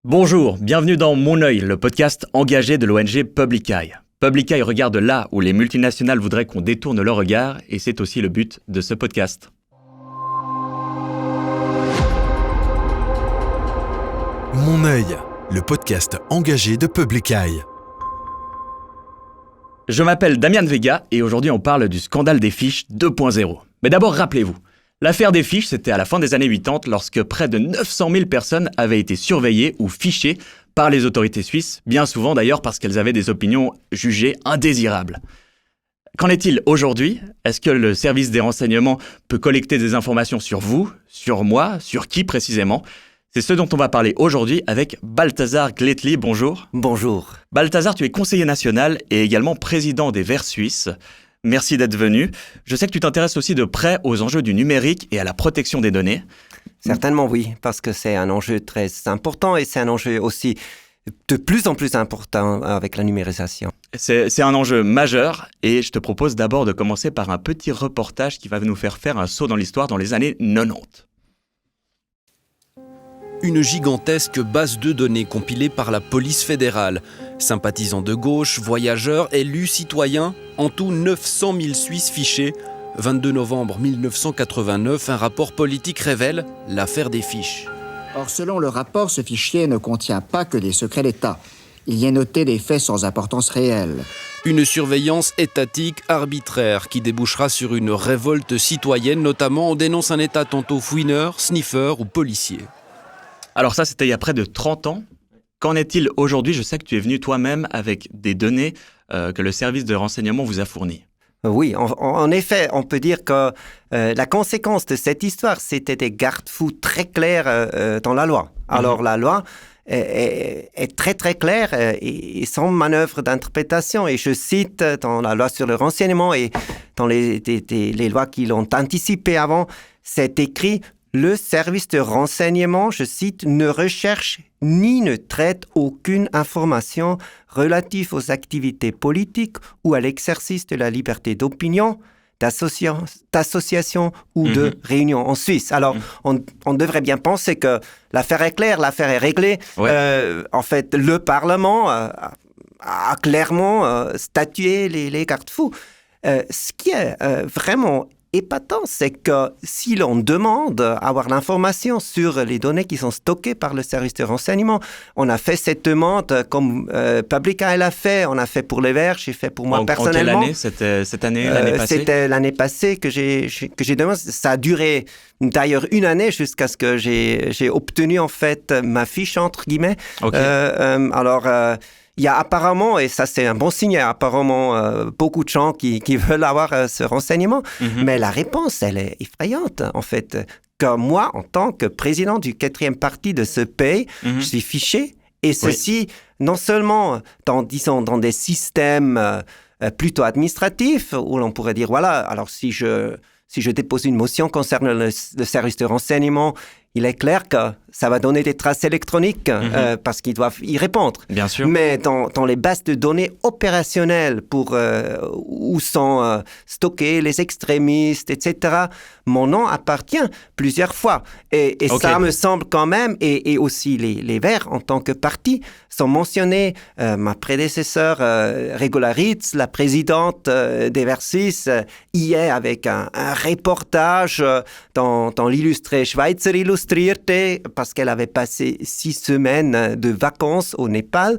Bonjour, bienvenue dans Mon œil, le podcast engagé de l'ONG Public Eye. Public Eye regarde là où les multinationales voudraient qu'on détourne leur regard, et c'est aussi le but de ce podcast. Mon œil, le podcast engagé de Public Eye. Je m'appelle Damian Vega et aujourd'hui on parle du scandale des fiches 2.0. Mais d'abord rappelez-vous, l'affaire des fiches c'était à la fin des années 80 lorsque près de 900 000 personnes avaient été surveillées ou fichées par les autorités suisses, bien souvent d'ailleurs parce qu'elles avaient des opinions jugées indésirables. Qu'en est-il aujourd'hui ? Est-ce que le service des renseignements peut collecter des informations sur vous, sur moi, sur qui précisément ? C'est ce dont on va parler aujourd'hui avec Balthazar Gletli. Bonjour. Bonjour. Balthazar, tu es conseiller national et également président des Verts suisses. Merci d'être venu. Je sais que tu t'intéresses aussi de près aux enjeux du numérique et à la protection des données. Certainement oui, parce que c'est un enjeu très important et c'est un enjeu aussi de plus en plus important avec la numérisation. C'est un enjeu majeur et je te propose d'abord de commencer par un petit reportage qui va nous faire un saut dans l'histoire dans les années 90. Une gigantesque base de données compilée par la police fédérale. Sympathisants de gauche, voyageurs, élus, citoyens, en tout 900 000 Suisses fichés. 22 novembre 1989, un rapport politique révèle l'affaire des fiches. Or, selon le rapport, ce fichier ne contient pas que des secrets d'État. Il y est noté des faits sans importance réelle. Une surveillance étatique arbitraire qui débouchera sur une révolte citoyenne, notamment on dénonce un État tantôt fouineur, sniffer ou policier. Alors ça, c'était il y a près de 30 ans. Qu'en est-il aujourd'hui ? Je sais que tu es venu toi-même avec des données que le service de renseignement vous a fournies. Oui, en effet, on peut dire que la conséquence de cette histoire, c'était des garde-fous très clairs dans la loi. Alors la loi est très très claire et sans manœuvre d'interprétation. Et je cite dans la loi sur le renseignement et dans les lois qui l'ont anticipé avant, c'est écrit « Le service de renseignement, je cite, ne recherche ni ne traite aucune information relative aux activités politiques ou à l'exercice de la liberté d'opinion, d'association ou de réunion en Suisse. » Alors, on devrait bien penser que l'affaire est claire, l'affaire est réglée. Ouais. En fait, le Parlement a clairement statué les garde-fous. Ce qui est vraiment épatant, c'est que si l'on demande à avoir l'information sur les données qui sont stockées par le service de renseignement, on a fait cette demande comme Public Eye l'a fait, on a fait pour les Verts, j'ai fait pour moi personnellement. En quelle année ? Cette année, l'année passée ? C'était l'année passée que j'ai demandé. Ça a duré d'ailleurs une année jusqu'à ce que j'ai obtenu en fait ma fiche entre guillemets. Okay. Il y a apparemment, et ça c'est un bon signe, il y a apparemment beaucoup de gens qui veulent avoir ce renseignement, mais la réponse, elle est effrayante en fait. Que moi, en tant que président du 4e parti de ce pays, je suis fiché, et ceci non seulement dans des systèmes plutôt administratifs, où l'on pourrait dire, voilà, alors si je dépose une motion concernant le service de renseignement, il est clair que ça va donner des traces électroniques parce qu'ils doivent y répondre. Bien sûr. Mais dans les bases de données opérationnelles où sont stockés les extrémistes, etc., mon nom appartient plusieurs fois. Et ça me semble quand même, et aussi les Verts en tant que parti, sont mentionnés. Ma prédécesseur Regula Ritz, la présidente des Verts suisses, y est avec un reportage dans l'illustré Schweizer Illustrierte, parce qu'elle avait passé 6 semaines de vacances au Népal.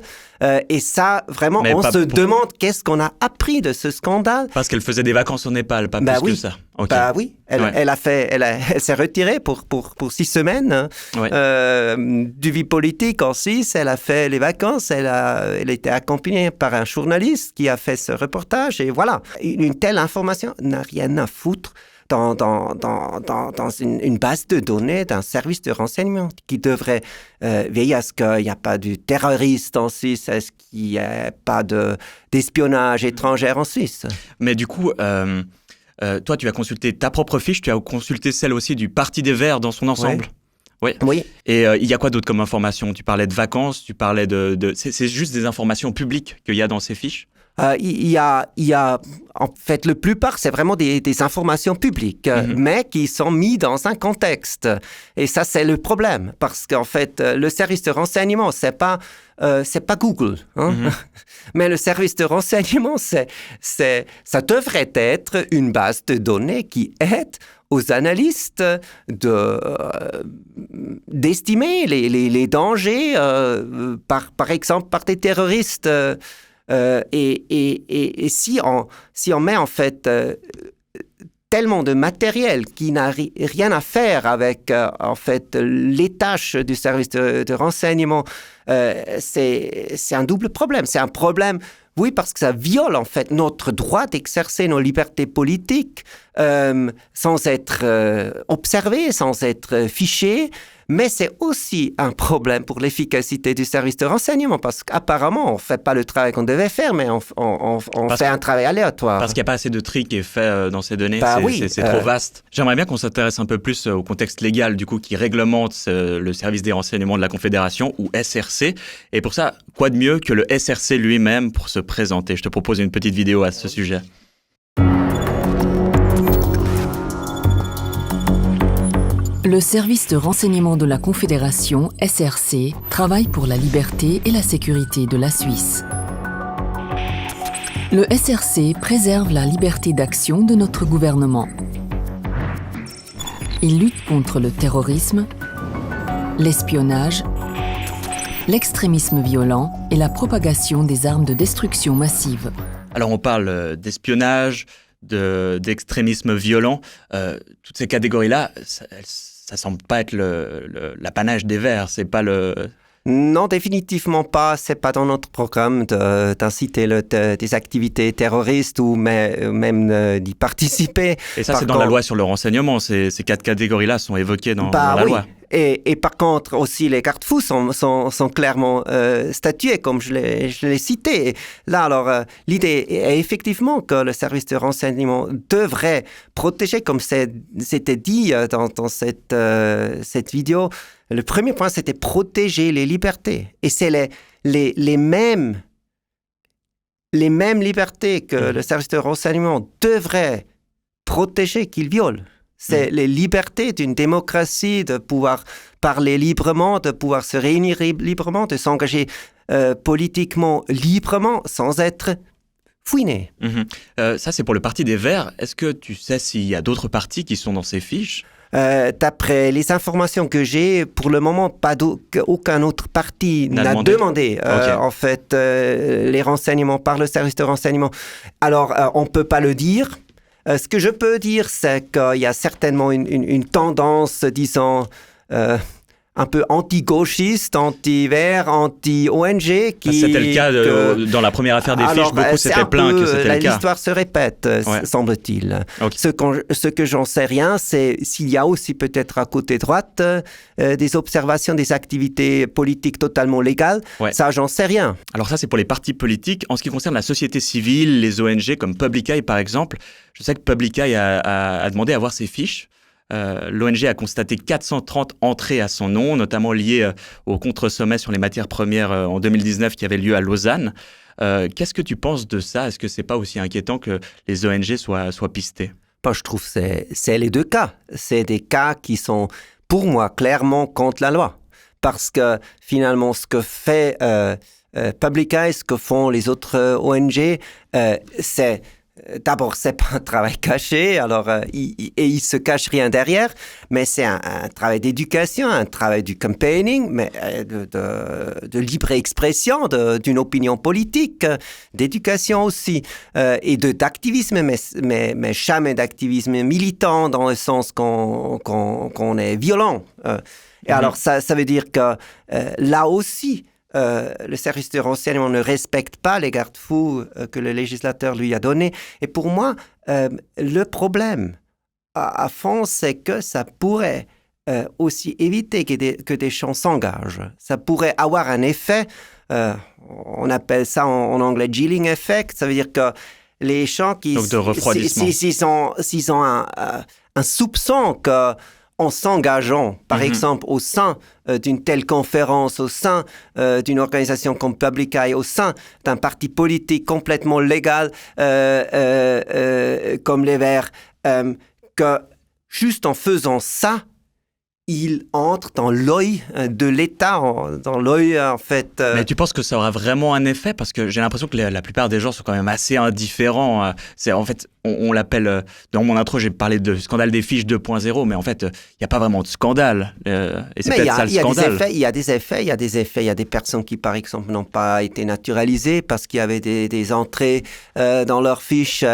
Et ça, vraiment, on se demande qu'est-ce qu'on a appris de ce scandale. Parce qu'elle faisait des vacances au Népal, pas plus que ça. Okay. Bah oui, elle s'est retirée pour 6 semaines du vie politique en Suisse. Elle a fait les vacances, elle était accompagnée par un journaliste qui a fait ce reportage. Et voilà, une telle information n'a rien à foutre dans une base de données d'un service de renseignement qui devrait veiller à ce qu'il n'y a pas de terroristes en Suisse, à ce qu'il n'y ait pas d'espionnage étranger en Suisse. Mais du coup, toi, tu as consulté ta propre fiche, tu as consulté celle aussi du Parti des Verts dans son ensemble. Oui. Et il y a quoi d'autre comme information ? Tu parlais de vacances, tu parlais c'est juste des informations publiques qu'il y a dans ces fiches ? Il y a, en fait, la plupart, c'est vraiment des informations publiques, mais qui sont mises dans un contexte. Et ça, c'est le problème, parce qu'en fait, le service de renseignement, c'est pas Google, hein? Mais le service de renseignement, ça devrait être une base de données qui aide aux analystes d'estimer les dangers, par exemple, par des terroristes. Et si on met en fait tellement de matériel qui n'a rien à faire avec en fait les tâches du service de renseignement, c'est un double problème. C'est un problème, oui, parce que ça viole en fait notre droit d'exercer nos libertés politiques sans être observé, sans être fiché. Mais c'est aussi un problème pour l'efficacité du service de renseignement, parce qu'apparemment, on ne fait pas le travail qu'on devait faire, mais on fait un travail aléatoire. Parce qu'il n'y a pas assez de tri qui est fait dans ces données, c'est trop vaste. J'aimerais bien qu'on s'intéresse un peu plus au contexte légal, du coup, qui réglemente le service des renseignements de la Confédération, ou SRC. Et pour ça, quoi de mieux que le SRC lui-même pour se présenter? Je te propose une petite vidéo à ce sujet. Le service de renseignement de la Confédération, SRC, travaille pour la liberté et la sécurité de la Suisse. Le SRC préserve la liberté d'action de notre gouvernement. Il lutte contre le terrorisme, l'espionnage, l'extrémisme violent et la propagation des armes de destruction massive. Alors on parle d'espionnage, d'extrémisme violent. Toutes ces catégories-là, ça semble pas être l'apanage des Verts, c'est pas le... Non, définitivement pas. C'est pas dans notre programme d'inciter des activités terroristes ou même d'y participer. Et ça, c'est dans la loi sur le renseignement. Ces 4 catégories-là sont évoquées dans la loi. Et par contre, aussi, les garde-fous sont clairement statués, comme je l'ai cité. Là, alors, l'idée est effectivement que le service de renseignement devrait protéger, comme c'était dit dans cette vidéo. Le premier point, c'était protéger les libertés. Et c'est les mêmes libertés que le service de renseignement devrait protéger qu'il viole. C'est les libertés d'une démocratie, de pouvoir parler librement, de pouvoir se réunir librement, de s'engager politiquement librement sans être fouiné. Ça, c'est pour le Parti des Verts. Est-ce que tu sais s'il y a d'autres partis qui sont dans ces fiches ? D'après les informations que j'ai, pour le moment, aucun autre parti n'a demandé en fait les renseignements par le service de renseignement. Alors, on ne peut pas le dire. Ce que je peux dire, c'est qu'il y a certainement une tendance, disons, un peu anti-gauchiste, anti-vert, anti-ONG. C'était le cas dans la première affaire des fiches, beaucoup s'étaient plaints que c'était le cas. L'histoire se répète, semble-t-il. Okay. Ce que j'en sais rien, c'est s'il y a aussi peut-être à côté droite des observations des activités politiques totalement légales. Ça, j'en sais rien. Alors ça, c'est pour les partis politiques. En ce qui concerne la société civile, les ONG comme Public Eye, par exemple, je sais que Public Eye a demandé à voir ses fiches. L'ONG a constaté 430 entrées à son nom, notamment liées au contre-sommet sur les matières premières en 2019 qui avait lieu à Lausanne. Qu'est-ce que tu penses de ça ? Est-ce que c'est pas aussi inquiétant que les ONG soient pistées ? Je trouve que c'est les deux cas. C'est des cas qui sont, pour moi, clairement contre la loi. Parce que finalement, ce que fait Public Eye, ce que font les autres ONG, c'est... D'abord, c'est pas un travail caché, alors il se cache rien derrière, mais c'est un travail d'éducation, un travail du campaigning, mais de libre expression, d'une opinion politique, d'éducation aussi, et d'activisme, mais jamais d'activisme militant dans le sens qu'on est violent. Et alors, ça veut dire que là aussi, le service de renseignement ne respecte pas les garde-fous que le législateur lui a donnés. Et pour moi, le problème à fond, c'est que ça pourrait aussi éviter que des gens s'engagent. Ça pourrait avoir un effet, on appelle ça en anglais « chilling effect », ça veut dire que les gens qui... Donc de refroidissement. S'ils ont un soupçon que en s'engageant, par exemple, au sein d'une telle conférence, au sein d'une organisation comme Public Eye, au sein d'un parti politique complètement légal comme les Verts, que juste en faisant ça, il entre dans l'œil de l'État, dans l'œil, en fait... Mais tu penses que ça aura vraiment un effet? Parce que j'ai l'impression que la plupart des gens sont quand même assez indifférents. En fait, on l'appelle... Dans mon intro, j'ai parlé de scandale des fiches 2.0, mais en fait, il n'y a pas vraiment de scandale. Et c'est peut-être ça le scandale. Il y a des effets. Il y a des personnes qui, par exemple, n'ont pas été naturalisées parce qu'il y avait des entrées dans leurs fiches.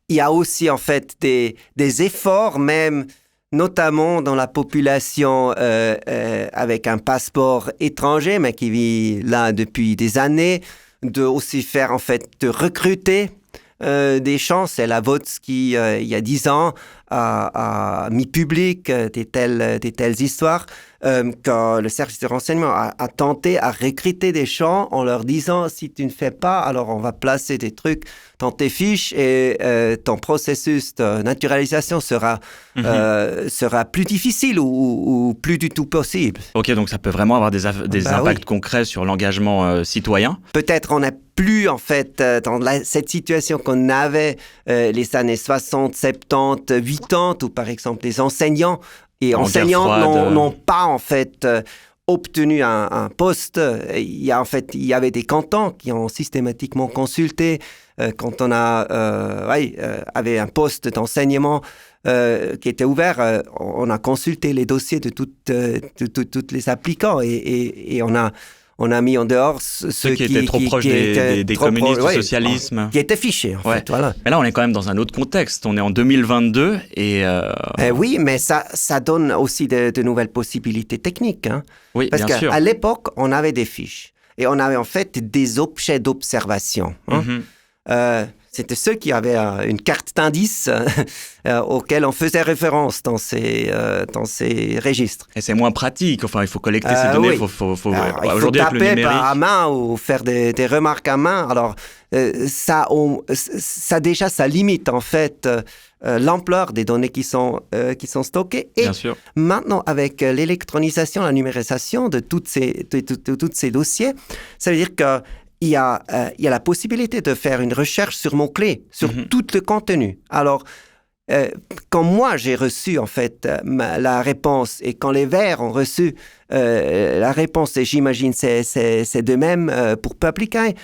Il y a aussi, en fait, des efforts, même... notamment dans la population avec un passeport étranger, mais qui vit là depuis des années, de aussi faire, en fait, de recruter des gens. C'est la VOTS qui, il y a 10 ans, a mis public des telles histoires, que le service de renseignement a tenté à recruter des gens en leur disant, si tu ne fais pas, alors on va placer des trucs dans tes fiches et ton processus de naturalisation sera plus difficile ou plus du tout possible. Ok, donc ça peut vraiment avoir des impacts concrets sur l'engagement citoyen. Peut-être on n'est plus, en fait, dans cette situation qu'on avait les années 60, 70, 80, où par exemple les enseignants et enseignantes n'ont pas, en fait, obtenu un poste. Il y avait des cantons qui ont systématiquement consulté quand on avait un poste d'enseignement qui était ouvert. On a consulté les dossiers de toutes les applicants et on a mis en dehors ceux qui étaient trop proches des communistes, du socialisme. Qui étaient fichés, en fait. Voilà. Mais là, on est quand même dans un autre contexte. On est en 2022 et... oui, mais ça donne aussi de nouvelles possibilités techniques. Hein. Oui, parce bien sûr. Parce qu'à l'époque, on avait des fiches. Et on avait en fait des objets d'observation. Hein. C'était ceux qui avaient une carte d'indice auquel on faisait référence dans ces registres. Et c'est moins pratique. Enfin, il faut collecter ces données. Oui. Il faut aujourd'hui avec le numérique, à main ou faire des remarques à main. Alors ça limite en fait l'ampleur des données qui sont stockées. Et bien sûr. Maintenant, avec l'électronisation, la numérisation de tous ces dossiers, ça veut dire que il y a la possibilité de faire une recherche sur mots-clés, sur tout le contenu. Alors, quand moi, j'ai reçu, en fait, la réponse, et quand les Verts ont reçu la réponse, et j'imagine c'est de même pour Public Eye,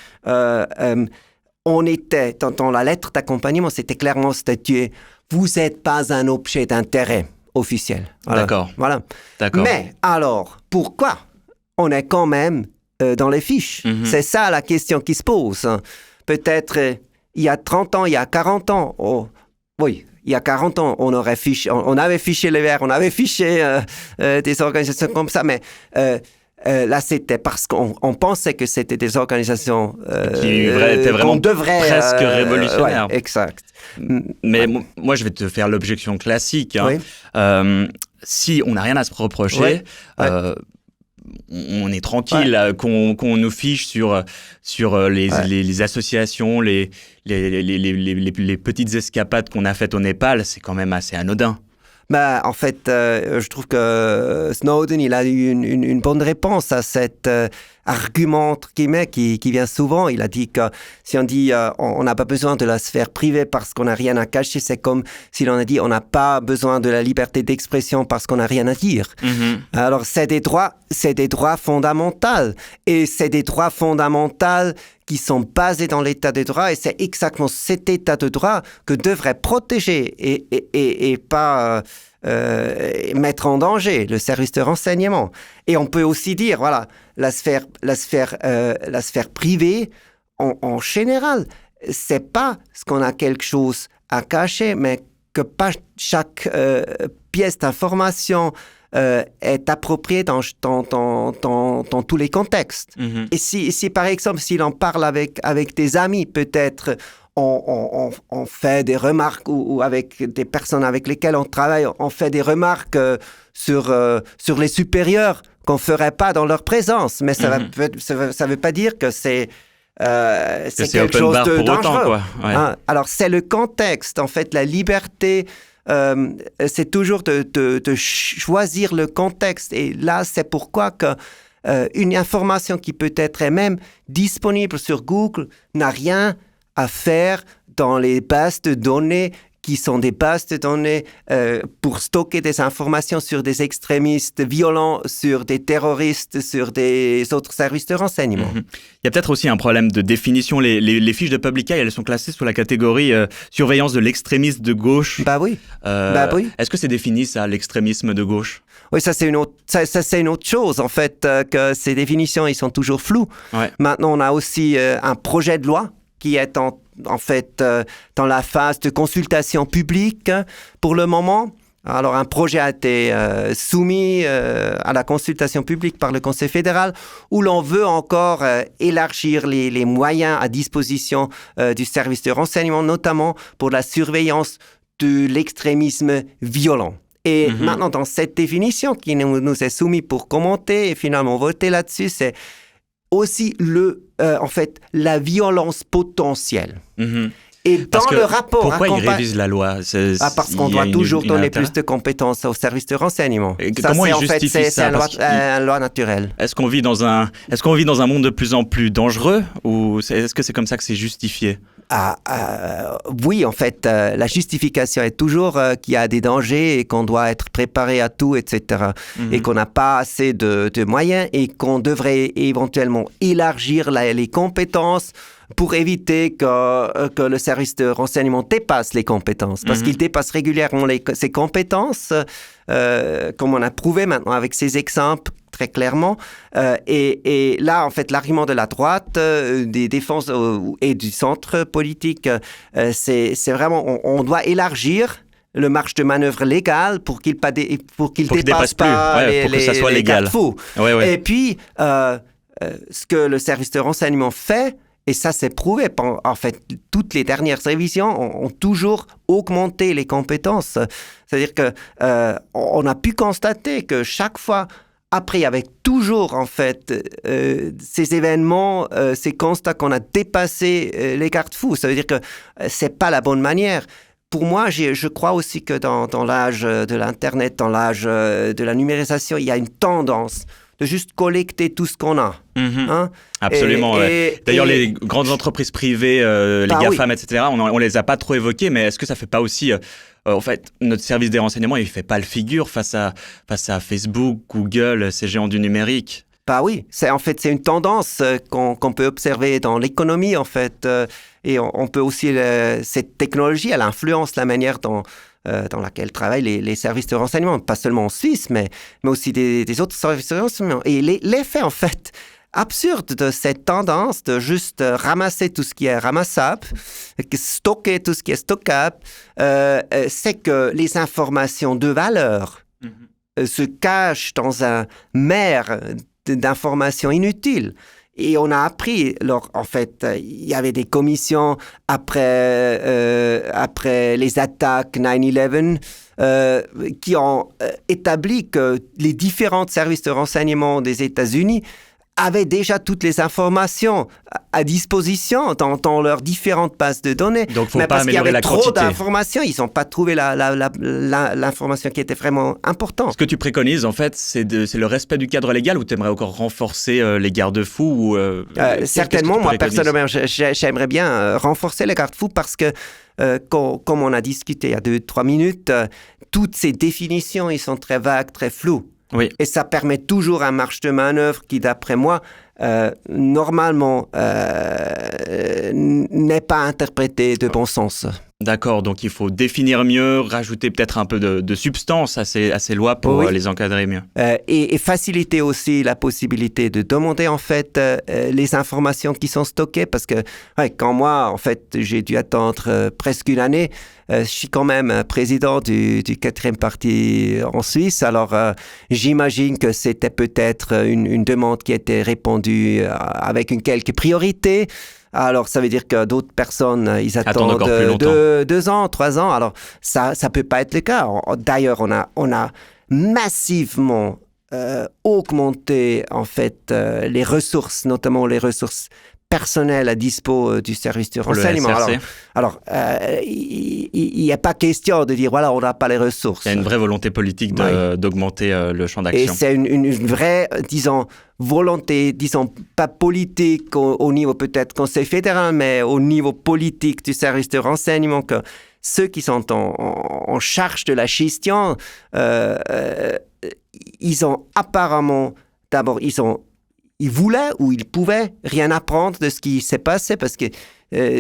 on était, dans la lettre d'accompagnement, c'était clairement statué, vous n'êtes pas un objet d'intérêt officiel. Voilà. D'accord. Voilà. D'accord. Mais alors, pourquoi on est quand même dans les fiches? C'est ça la question qui se pose. Peut-être il y a 30 ans, il y a 40 ans, il y a 40 ans, on avait fiché les Verts, on avait fiché des organisations comme ça, mais là, c'était parce qu'on pensait que c'était des organisations qui étaient vraiment presque révolutionnaires. Ouais, exact. Mais moi, je vais te faire l'objection classique. Hein. Oui. Si on n'a rien à se reprocher, on est tranquille qu'on nous fiche sur les associations, les petites escapades qu'on a faites au Népal, c'est quand même assez anodin. En fait, je trouve que Snowden, il a eu une bonne réponse à cet argument qui vient souvent. Il a dit que si on dit on n'a pas besoin de la sphère privée parce qu'on n'a rien à cacher, c'est comme si l'on a dit on n'a pas besoin de la liberté d'expression parce qu'on n'a rien à dire. Alors, c'est des droits fondamentaux. Et c'est des droits fondamentaux qui sont basés dans l'état de droit, et c'est exactement cet état de droit que devrait protéger et pas mettre en danger le service de renseignement. Et on peut aussi dire, voilà, la sphère privée, en général, c'est pas ce qu'on a quelque chose à cacher, mais que pas chaque pièce d'information est approprié dans tous les contextes. Et si par exemple, s'il en parle avec des amis, peut-être on fait des remarques ou avec des personnes avec lesquelles on travaille, on fait des remarques sur les supérieurs qu'on ne ferait pas dans leur présence. Mais ça veut pas dire que c'est quelque chose de dangereux. Autant, quoi. Ouais. Alors, c'est le contexte, en fait, la liberté c'est toujours de choisir le contexte. Et là, c'est pourquoi que une information qui peut être même disponible sur Google n'a rien à faire dans les bases de données qui sont des bases de données pour stocker des informations sur des extrémistes violents, sur des terroristes, sur des autres services de renseignement. Il y a peut-être aussi un problème de définition. Les fiches de Public Eye, elles sont classées sous la catégorie surveillance de l'extrémisme de gauche. Bah oui. Oui. Est-ce que c'est défini, ça, l'extrémisme de gauche? Oui, ça c'est une autre chose, en fait, que ces définitions, ils sont toujours floues. Ouais. Maintenant, on a aussi un projet de loi qui est en fait dans la phase de consultation publique pour le moment. Alors, un projet a été soumis à la consultation publique par le Conseil fédéral où l'on veut encore élargir les moyens à disposition du service de renseignement, notamment pour la surveillance de l'extrémisme violent. Et maintenant, dans cette définition qui nous est soumise pour commenter et finalement voter là-dessus, c'est aussi en fait, la violence potentielle. Et dans le rapport... Pourquoi ils révisent la loi? Parce qu'on doit toujours donner plus de compétences au service de renseignement. Comment ils justifient ça? C'est une loi naturelle. Est-ce qu'on vit dans un monde de plus en plus dangereux ou est-ce que c'est comme ça que c'est justifié? Oui, en fait, la justification est toujours qu'il y a des dangers et qu'on doit être préparé à tout, etc. Et qu'on n'a pas assez de moyens et qu'on devrait éventuellement élargir les compétences pour éviter que le service de renseignement dépasse les compétences. Parce qu'il dépasse régulièrement ses compétences, comme on a prouvé maintenant avec ces exemples très clairement. Et là, en fait, l'argument de la droite, des défenses et du centre politique, c'est vraiment, on doit élargir le marge de manœuvre légal pour qu'il dépasse pas les garde-fous. Ouais. Et puis, ce que le service de renseignement fait, et ça, c'est prouvé. En fait, toutes les dernières révisions ont toujours augmenté les compétences. C'est-à-dire qu'on a pu constater que chaque fois, après, il y avait toujours, en fait, ces événements, ces constats qu'on a dépassé les garde-fous. Ça veut dire que c'est pas la bonne manière. Pour moi, je crois aussi que dans l'âge de l'Internet, dans l'âge de la numérisation, il y a une tendance de juste collecter tout ce qu'on a. Absolument. D'ailleurs, les grandes entreprises privées, les GAFAM, etc., on les a pas trop évoquées, mais est-ce que ça fait pas aussi... en fait, notre service des renseignements, il fait pas le figure face à Facebook, Google, ces géants du numérique? Bah oui, c'est une tendance qu'on peut observer dans l'économie, en fait. Et on peut aussi... cette technologie, elle influence la manière dans laquelle travaillent les services de renseignement, pas seulement en Suisse, mais aussi des autres services de renseignement. Et l'effet, en fait, absurde de cette tendance de juste ramasser tout ce qui est ramassable, stocker tout ce qui est stockable, c'est que les informations de valeur se cachent dans un mer d'informations inutiles. Et on a appris, en fait, il y avait des commissions après les attaques 9/11 qui ont établi que les différents services de renseignement des États-Unis avaient déjà toutes les informations à disposition dans leurs différentes bases de données. Donc, faut pas améliorer la quantité. Parce qu'il y avait trop d'informations, ils n'ont pas trouvé l'information qui était vraiment importante. Ce que tu préconises, en fait, c'est le respect du cadre légal ou tu aimerais encore renforcer les garde-fous certainement, moi, personnellement, j'aimerais bien renforcer les garde-fous parce que, comme on a discuté il y a 2-3 minutes, toutes ces définitions, ils sont très vagues, très floues. Oui. Et ça permet toujours un marge de manœuvre qui, d'après moi, normalement, n'est pas interprété de bon sens. D'accord, donc il faut définir mieux, rajouter peut-être un peu de substance à ces lois pour les encadrer mieux. Et faciliter aussi la possibilité de demander en fait les informations qui sont stockées parce que quand moi, en fait, j'ai dû attendre presque une année, je suis quand même président du 4e parti en Suisse, alors j'imagine que c'était peut-être une demande qui était répondue avec une quelque priorité. Alors, ça veut dire que d'autres personnes, ils attendent 2 ans, 3 ans. Alors, ça peut pas être le cas. D'ailleurs, on a massivement augmenté, en fait, les ressources, notamment les ressources personnel à dispo du service de renseignement. Alors, il n'y a pas question de dire, voilà, on n'a pas les ressources. Il y a une vraie volonté politique d'augmenter le champ d'action. Et c'est une vraie, disons, volonté, disons, pas politique au niveau peut-être Conseil fédéral, mais au niveau politique du service de renseignement, que ceux qui sont en charge de la gestion, ils ont apparemment, d'abord, ils voulaient ou ils pouvaient rien apprendre de ce qui s'est passé, parce que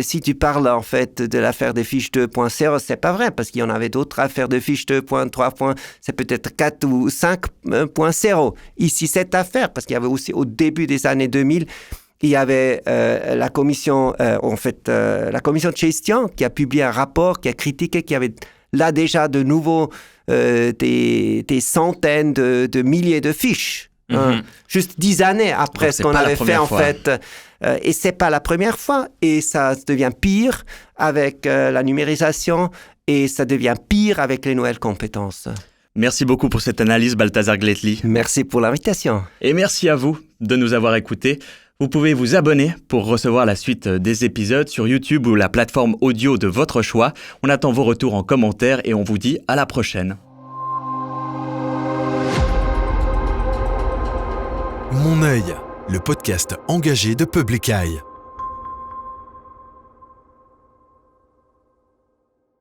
si tu parles en fait de l'affaire des fiches 2.0, c'est pas vrai, parce qu'il y en avait d'autres affaires de fiches 2.3, c'est peut-être 4 ou 5.0. Ici, cette affaire, parce qu'il y avait aussi au début des années 2000, il y avait la commission de gestion qui a publié un rapport, qui a critiqué, qui avait là déjà de nouveau des centaines de milliers de fiches. Juste 10 années après ce qu'on avait fait en fait. Et c'est pas la première fois. Et ça devient pire avec la numérisation et ça devient pire avec les nouvelles compétences. Merci beaucoup pour cette analyse, Balthazar Gletli. Merci pour l'invitation. Et merci à vous de nous avoir écoutés. Vous pouvez vous abonner pour recevoir la suite des épisodes sur YouTube ou la plateforme audio de votre choix. On attend vos retours en commentaire et on vous dit à la prochaine. Mon œil, le podcast engagé de Public Eye.